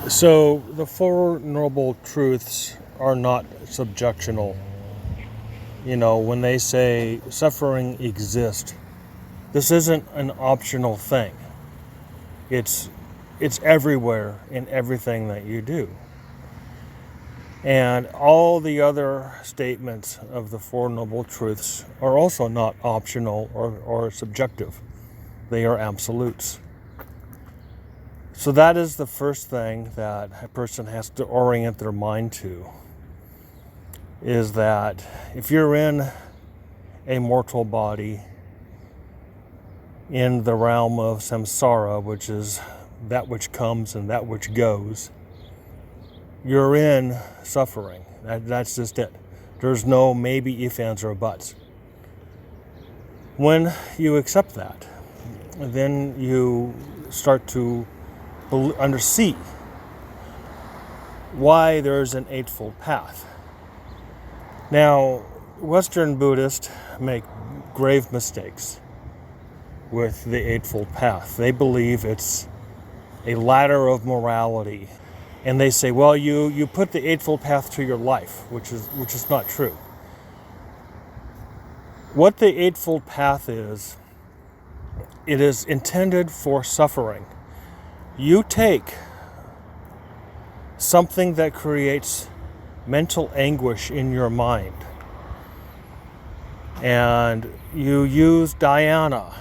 So the Four Noble Truths are not subjectional. When they say suffering exists, this isn't an optional thing. It's everywhere in everything that you do. And all the other statements of the Four Noble Truths are also not optional or subjective. They are absolutes. So that is the first thing that a person has to orient their mind to, is that if you're in a mortal body in the realm of samsara, which is that which comes and that which goes, you're in suffering. That's just it. There's no maybe, if, ands, or buts. When you accept that, then you start to see why there's an Eightfold Path. Now, Western Buddhists make grave mistakes with the Eightfold Path. They believe it's a ladder of morality. And they say, well, you put the Eightfold Path to your life, which is not true. What the Eightfold Path is, it is intended for suffering. You take something that creates mental anguish in your mind, and you use dhyana,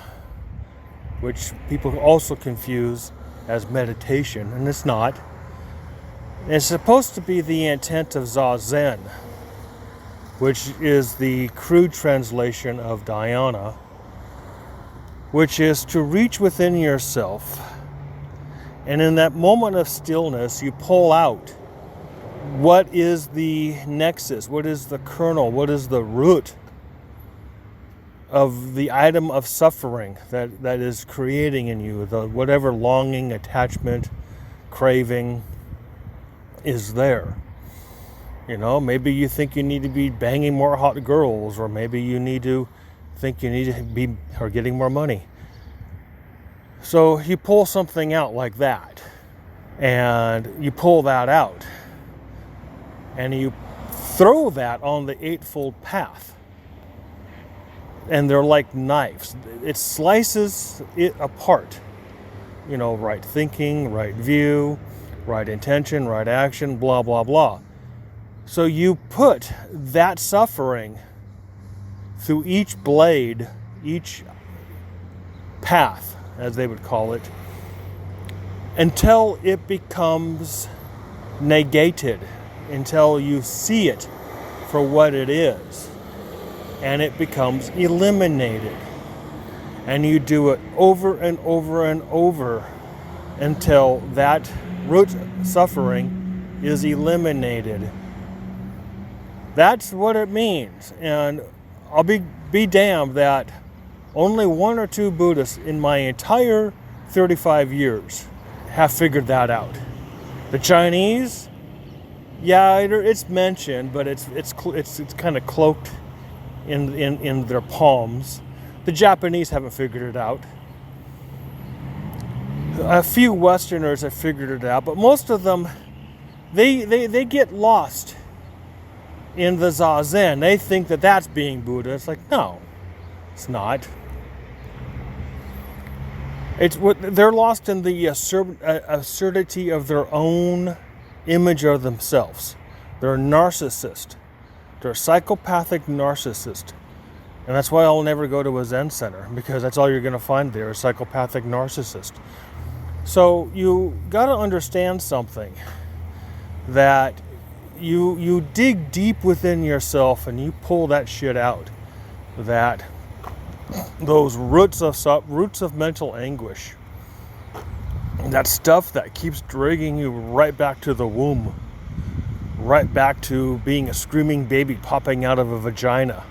which people also confuse as meditation, and it's not. It's supposed to be the intent of Zazen, which is the crude translation of dhyana, which is to reach within yourself, and in that moment of stillness, you pull out what is the nexus, what is the kernel, what is the root of the item of suffering that is creating in you, whatever longing, attachment, craving is there. Maybe you think you need to be banging more hot girls, or maybe you think you need to be getting more money. So you pull something out like that, and you pull that out, and you throw that on the Eightfold Path, and they're like knives. It slices it apart. Right thinking, right view, right intention, right action, blah, blah, blah. So you put that suffering through each blade, each path, as they would call it, until it becomes negated, until you see it for what it is, and it becomes eliminated. And you do it over and over and over until that root suffering is eliminated. That's what it means. And I'll be damned that only one or two Buddhists in my entire 35 years have figured that out. The Chinese, yeah, it's mentioned, but it's kind of cloaked in their palms. The Japanese haven't figured it out. A few Westerners have figured it out, but most of them, they get lost in the Zazen. They think that that's being Buddha. It's like, no, it's not. They're lost in the absurdity of their own image of themselves. They're a narcissist. They're a psychopathic narcissist. And that's why I'll never go to a Zen center, because that's all you're going to find there, a psychopathic narcissist. So you got to understand something, that you dig deep within yourself and you pull that shit out, that those roots of mental anguish, that stuff that keeps dragging you right back to the womb, right back to being a screaming baby popping out of a vagina.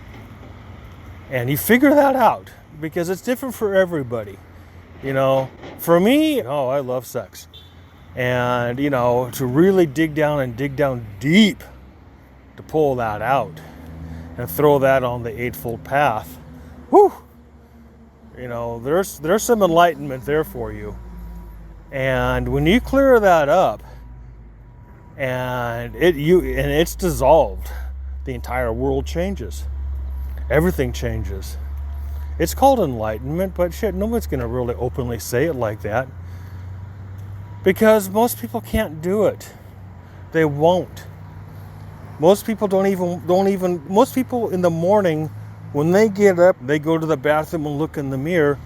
And you figure that out, because it's different for everybody. For me, I love sex. And, to really dig down deep to pull that out and throw that on the Eightfold Path, whew, there's some enlightenment there for you. And when you clear that up, and it's dissolved. The entire world changes. Everything changes. It's called enlightenment, but shit, nobody's gonna really openly say it like that because most people can't do it. They won't. Most people don't even. Most people in the morning, when they get up, they go to the bathroom and look in the mirror.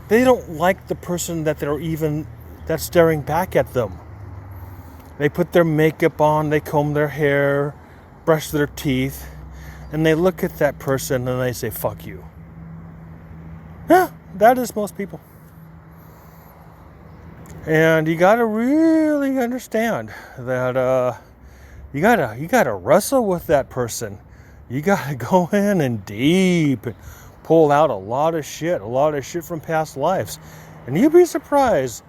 They don't like the person that's staring back at them. They put their makeup on, they comb their hair, brush their teeth, and they look at that person and they say, fuck you. Yeah, that is most people. And you gotta really understand that you gotta wrestle with that person. You gotta go in and deep and pull out a lot of shit from past lives. And you'd be surprised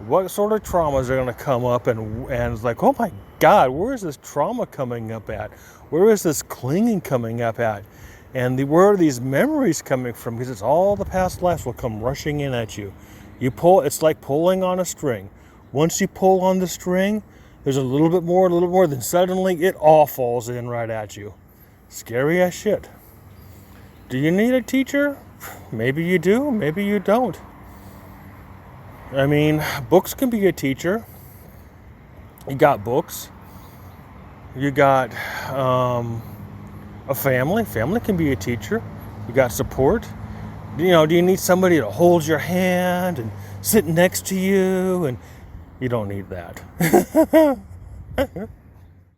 what sort of traumas are going to come up, and it's like, oh my God, where is this trauma coming up at? Where is this clinging coming up at? And where are these memories coming from? Because it's all the past lives will come rushing in at you. You pull, it's like pulling on a string. Once you pull on the string, there's a little bit more, then suddenly it all falls in right at you. Scary as shit. Do you need a teacher? Maybe you do, maybe you don't. I mean, books can be a teacher. You got books. You got a family. Family can be a teacher. You got support. Do you need somebody to hold your hand and sit next to you? And you don't need that.